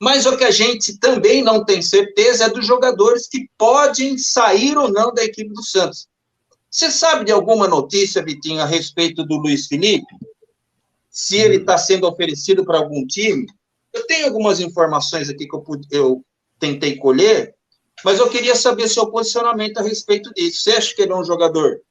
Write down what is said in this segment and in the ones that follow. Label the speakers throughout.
Speaker 1: Mas o que a gente também não tem certeza é dos jogadores que podem sair ou não da equipe do Santos. Você sabe de alguma notícia, Vitinho, a respeito do Luiz Felipe? Se ele está sendo oferecido para algum time? Eu tenho algumas informações aqui que eu tentei colher, mas eu queria saber seu posicionamento a respeito disso. Você acha que ele é um jogador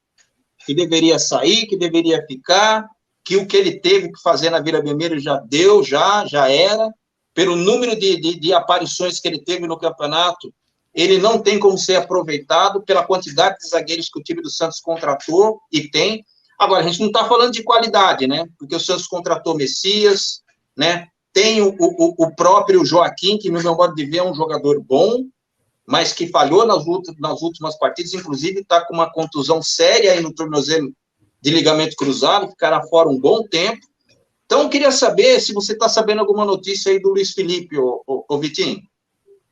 Speaker 1: que deveria sair, que deveria ficar, que o que ele teve que fazer na Vila Belmiro já deu, já era, pelo número de aparições que ele teve no campeonato, ele não tem como ser aproveitado pela quantidade de zagueiros que o time do Santos contratou e tem. Agora, a gente não está falando de qualidade, né? Porque o Santos contratou Messias, né? Tem o próprio Joaquim, que, no meu modo de ver, é um jogador bom, mas que falhou nas últimas partidas, inclusive está com uma contusão séria aí no tornozelo de ligamento cruzado, ficará fora um bom tempo. Então, eu queria saber se você está sabendo alguma notícia aí do Luiz Felipe, ô Vitinho.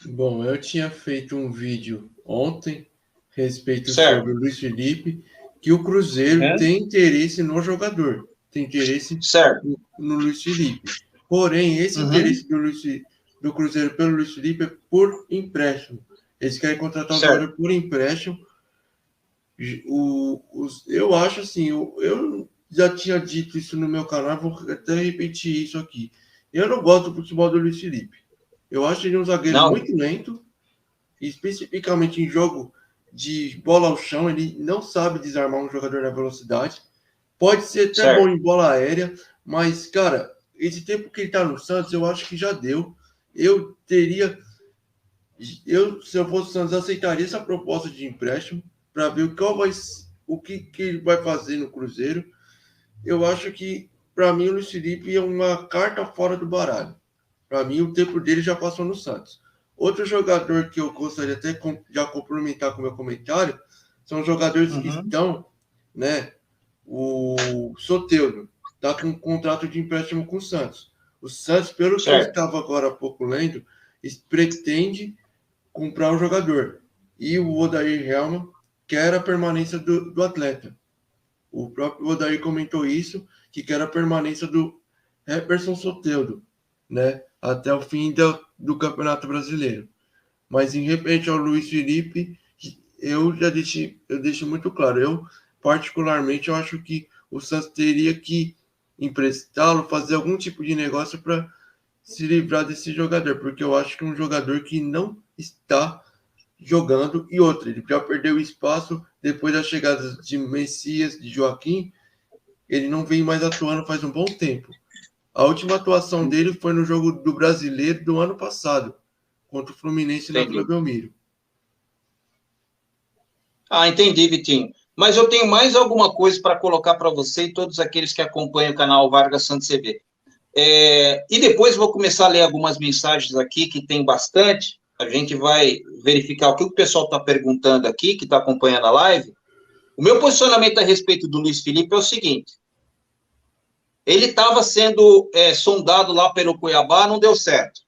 Speaker 2: Bom, eu tinha feito um vídeo ontem a respeito
Speaker 1: certo.
Speaker 2: sobre o Luiz Felipe, que o Cruzeiro tem interesse no jogador, tem interesse no Luiz Felipe. Porém, esse interesse do Cruzeiro pelo Luiz Felipe é por empréstimo. Eles querem contratar o jogador por empréstimo. Eu acho assim, eu já tinha dito isso no meu canal, vou até repetir isso aqui. Eu não gosto do futebol do Luiz Felipe. Eu acho ele um zagueiro muito lento, especificamente em jogo de bola ao chão, ele não sabe desarmar um jogador na velocidade. Pode ser até bom em bola aérea, mas, cara, esse tempo que ele tá no Santos, eu acho que já deu. Se eu fosse o Santos, aceitaria essa proposta de empréstimo para ver o que ele vai fazer no Cruzeiro. Eu acho que, para mim, o Luiz Felipe é uma carta fora do baralho. Para mim, o tempo dele já passou no Santos. Outro jogador que eu gostaria até de já complementar com o meu comentário são jogadores que estão, né? O Soteldo está com um contrato de empréstimo com o Santos. O Santos, pelo que eu estava agora há pouco lendo, pretende comprar o jogador. E o Odair Helman quer a permanência do atleta. O próprio Odair comentou isso, que quer a permanência do Heverson Soteldo, né? Até o fim do Campeonato Brasileiro. Mas em repente ao Luiz Felipe, eu deixo muito claro. Eu, particularmente, eu acho que o Santos teria que emprestá-lo, fazer algum tipo de negócio para se livrar desse jogador, porque eu acho que é um jogador que não está jogando, e outro, ele já perdeu espaço depois da chegada de Messias, de Joaquim, ele não vem mais atuando faz um bom tempo. A última atuação dele foi no jogo do Brasileiro do ano passado, contra o Fluminense na Vila Belmiro.
Speaker 1: Entendi, Vitinho. Mas eu tenho mais alguma coisa para colocar para você e todos aqueles que acompanham o canal Vargas Santos TV. E depois vou começar a ler algumas mensagens aqui, que tem bastante. A gente vai verificar o que o pessoal está perguntando aqui, que está acompanhando a live. O meu posicionamento a respeito do Luiz Felipe é o seguinte. Ele estava sendo sondado lá pelo Cuiabá, não deu certo.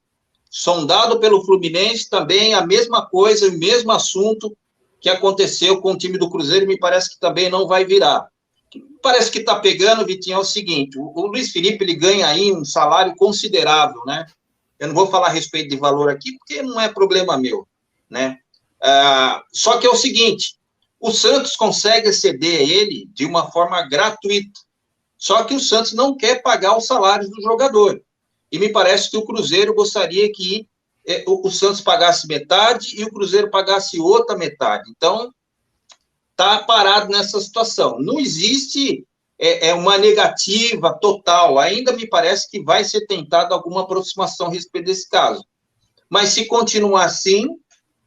Speaker 1: Sondado pelo Fluminense, também a mesma coisa, o mesmo assunto que aconteceu com o time do Cruzeiro, me parece que também não vai virar. Parece que está pegando, Vitinho, é o seguinte, o Luiz Felipe, ele ganha aí um salário considerável, né? Eu não vou falar a respeito de valor aqui, porque não é problema meu, né? Só que é o seguinte, o Santos consegue ceder ele de uma forma gratuita, só que o Santos não quer pagar os salários do jogador. E me parece que o Cruzeiro gostaria que o Santos pagasse metade e o Cruzeiro pagasse outra metade. Então, está parado nessa situação. Não existe uma negativa total. Ainda me parece que vai ser tentada alguma aproximação a respeito desse caso. Mas se continuar assim,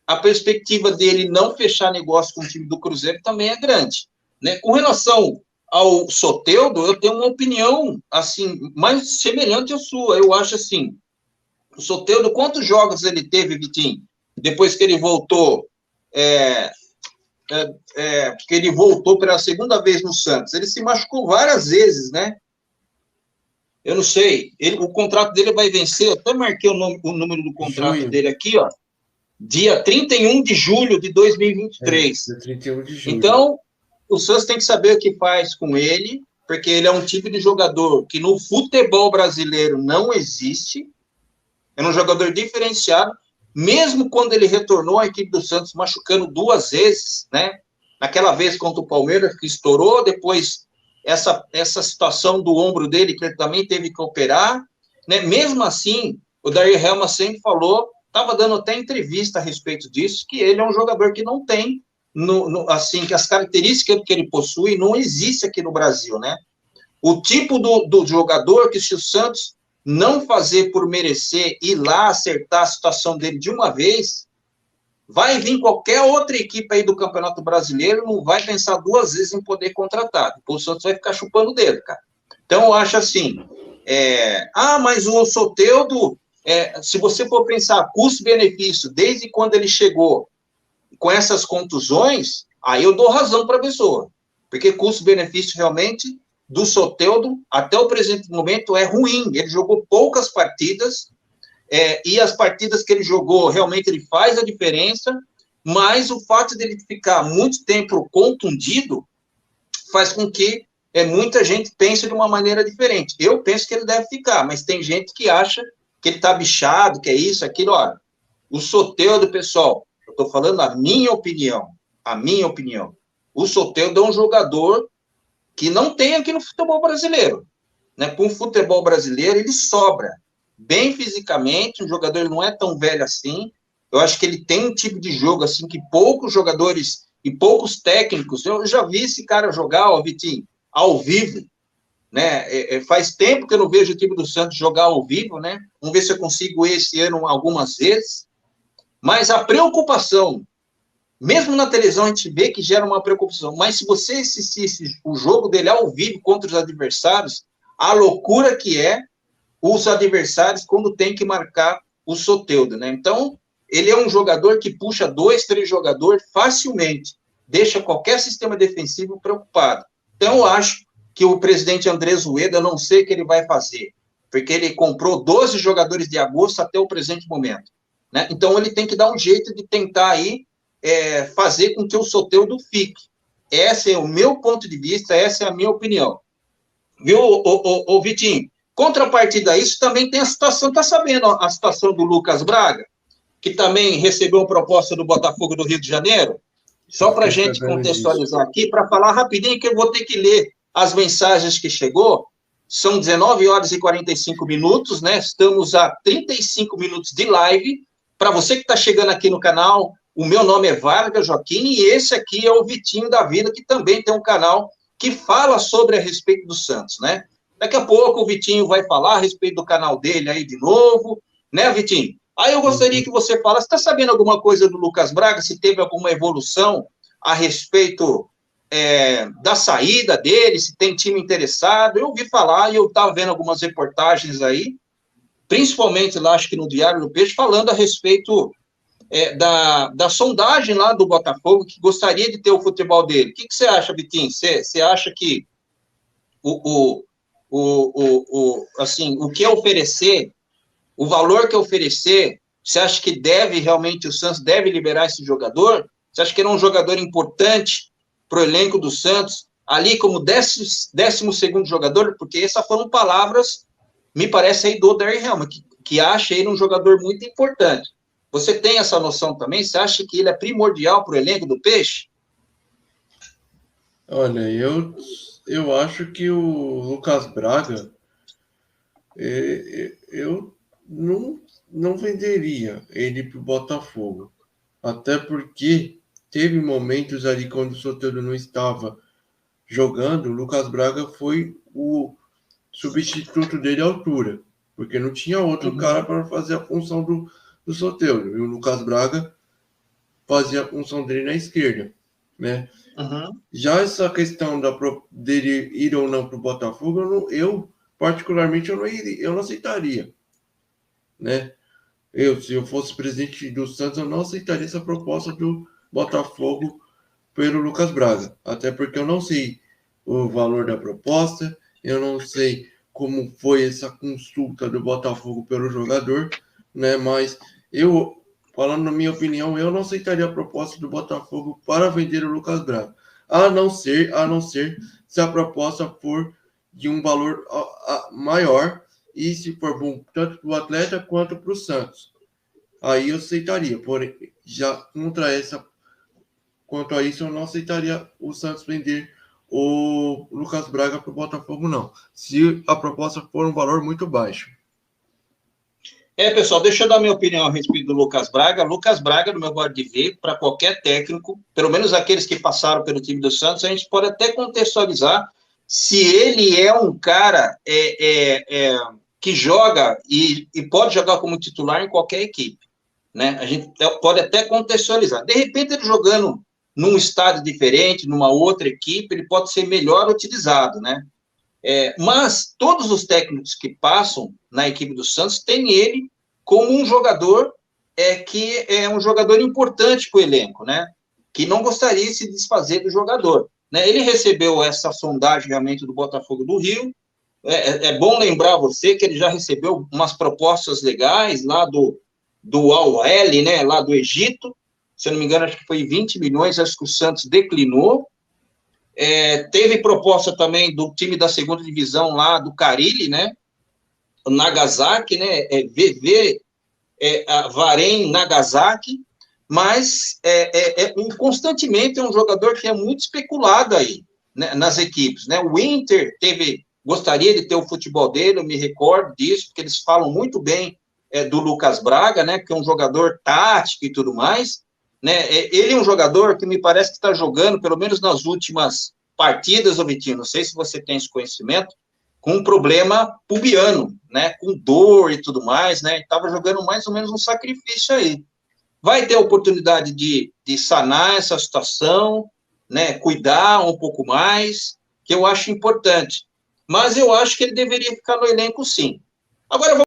Speaker 1: a perspectiva dele não fechar negócio com o time do Cruzeiro também é grande, né? Com relação ao Soteldo, eu tenho uma opinião assim mais semelhante à sua. Eu acho assim, o Soteldo, quantos jogos ele teve, Vitinho, depois que ele voltou, porque ele voltou pela segunda vez no Santos? Ele se machucou várias vezes, né? Eu não sei, o contrato dele vai vencer, eu até marquei o número do contrato dele aqui, ó, dia 31 de julho de 2023.
Speaker 2: 31 de julho.
Speaker 1: Então, o Santos tem que saber o que faz com ele, porque ele é um tipo de jogador que no futebol brasileiro não existe, Era um jogador diferenciado, mesmo quando ele retornou à equipe do Santos machucando 2 vezes, né? Naquela vez contra o Palmeiras, que estourou, depois essa situação do ombro dele, que ele também teve que operar, né? Mesmo assim, o Daryl Helma sempre falou, estava dando até entrevista a respeito disso, que ele é um jogador que não tem, assim, que as características que ele possui não existe aqui no Brasil, né? O tipo do jogador que, se o Santos não fazer por merecer, ir lá acertar a situação dele de uma vez, vai vir qualquer outra equipe aí do Campeonato Brasileiro, não vai pensar 2 vezes em poder contratar. Depois o Santos vai ficar chupando o dedo, cara. Então, eu acho assim, mas o Soteldo, se você for pensar custo-benefício, desde quando ele chegou com essas contusões, aí eu dou razão para a pessoa, porque custo-benefício realmente do Soteldo, até o presente momento, é ruim. Ele jogou poucas partidas, e as partidas que ele jogou, realmente ele faz a diferença, mas o fato dele ficar muito tempo contundido faz com que muita gente pense de uma maneira diferente. Eu penso que ele deve ficar, mas tem gente que acha que ele está bichado, que é isso, aquilo. Olha, o Soteldo, pessoal, eu estou falando a minha opinião, o Soteldo é um jogador que não tem aqui no futebol brasileiro, né? Para um futebol brasileiro, ele sobra bem fisicamente, o jogador não é tão velho assim. Eu acho que ele tem um tipo de jogo assim que poucos jogadores e poucos técnicos, eu já vi esse cara jogar, ó, Vitinho, ao vivo, né? Faz tempo que eu não vejo o time do Santos jogar ao vivo, né? Vamos ver se eu consigo esse ano algumas vezes. Mas a preocupação, mesmo na televisão a gente vê que gera uma preocupação, mas se você assistisse o jogo dele ao vivo contra os adversários, a loucura que é os adversários quando tem que marcar o Soteldo, né? Então, ele é um jogador que puxa 2, 3 jogadores facilmente, deixa qualquer sistema defensivo preocupado. Então, eu acho que o presidente Andrés Ueda, não sei o que ele vai fazer, porque ele comprou 12 jogadores de agosto até o presente momento, né? Então, ele tem que dar um jeito de tentar aí fazer com que o Soteldo fique. Esse é o meu ponto de vista, essa é a minha opinião. Viu, ô Vitinho? Contrapartida a isso, também tem a situação, tá sabendo a situação do Lucas Braga, que também recebeu uma proposta do Botafogo do Rio de Janeiro? Só para a gente contextualizar aqui, para falar rapidinho, que eu vou ter que ler as mensagens que chegou. São 19 horas e 45 minutos, né? Estamos a 35 minutos de live. Para você que está chegando aqui no canal, o meu nome é Vargas Joaquim e esse aqui é o Vitinho da Vida, que também tem um canal que fala sobre a respeito do Santos, né? Daqui a pouco o Vitinho vai falar a respeito do canal dele aí de novo, né, Vitinho? Aí eu gostaria que você falasse, você está sabendo alguma coisa do Lucas Braga, se teve alguma evolução a respeito da saída dele, se tem time interessado? Eu ouvi falar e eu estava vendo algumas reportagens aí, principalmente lá, acho que no Diário do Peixe, falando a respeito da sondagem lá do Botafogo, que gostaria de ter o futebol dele. O que você acha, Vitinho? Você acha que assim, o que oferecer, o valor que oferecer, você acha que realmente, o Santos deve liberar esse jogador? Você acha que ele é um jogador importante para o elenco do Santos, ali como 12º jogador? Porque essas foram palavras, me parece, aí do Daryl Helma, que acha ele um jogador muito importante. Você tem essa noção também? Você acha que ele é primordial para o elenco do Peixe?
Speaker 2: Olha, eu acho que o Lucas Braga, eu não venderia ele para o Botafogo. Até porque teve momentos ali quando o Soteldo não estava jogando, o Lucas Braga foi o substituto dele à altura, porque não tinha outro cara para fazer a função do Soteldo. E o Lucas Braga fazia a função dele na esquerda, né? Já essa questão dele ir ou não para o Botafogo, eu particularmente eu não aceitaria, né? Se eu fosse presidente do Santos, eu não aceitaria essa proposta do Botafogo pelo Lucas Braga, até porque eu não sei o valor da proposta, eu não sei como foi essa consulta do Botafogo pelo jogador, né? Mas falando na minha opinião, eu não aceitaria a proposta do Botafogo para vender o Lucas Braga, a não ser se a proposta for de um valor maior e se for bom tanto para o atleta quanto para o Santos, aí eu aceitaria. Porém, já quanto a isso, eu não aceitaria o Santos vender o Lucas Braga para o Botafogo, não. Se a proposta for um valor muito baixo.
Speaker 1: Pessoal, deixa eu dar minha opinião a respeito do Lucas Braga. Lucas Braga, no meu modo de ver, para qualquer técnico, pelo menos aqueles que passaram pelo time do Santos, a gente pode até contextualizar se ele é um cara que joga e pode jogar como titular em qualquer equipe, né? A gente pode até contextualizar. De repente, ele jogando num estádio diferente, numa outra equipe, ele pode ser melhor utilizado, né? Mas todos os técnicos que passam na equipe do Santos têm ele como um jogador que é um jogador importante para o elenco, né? Que não gostaria de se desfazer do jogador, né? Ele recebeu essa sondagem realmente do Botafogo do Rio. É bom lembrar você que ele já recebeu umas propostas legais lá do Al-Ahly, né? Lá do Egito. Se eu não me engano, acho que foi 20 milhões, acho que o Santos declinou. Teve proposta também do time da segunda divisão lá, do Carilli, né? O Nagasaki, né? Varém Nagasaki, mas constantemente é um jogador que é muito especulado aí, né, nas equipes, né? O Inter gostaria de ter o futebol dele, eu me recordo disso, porque eles falam muito bem do Lucas Braga, né? Que é um jogador tático e tudo mais. Né? Ele é um jogador que me parece que está jogando, pelo menos nas últimas partidas, Vitinho, não sei se você tem esse conhecimento, com um problema pubiano, né? Com dor e tudo mais, né? Estava jogando mais ou menos um sacrifício aí. Vai ter a oportunidade de sanar essa situação, né? Cuidar um pouco mais, que eu acho importante. Mas eu acho que ele deveria ficar no elenco, sim. Agora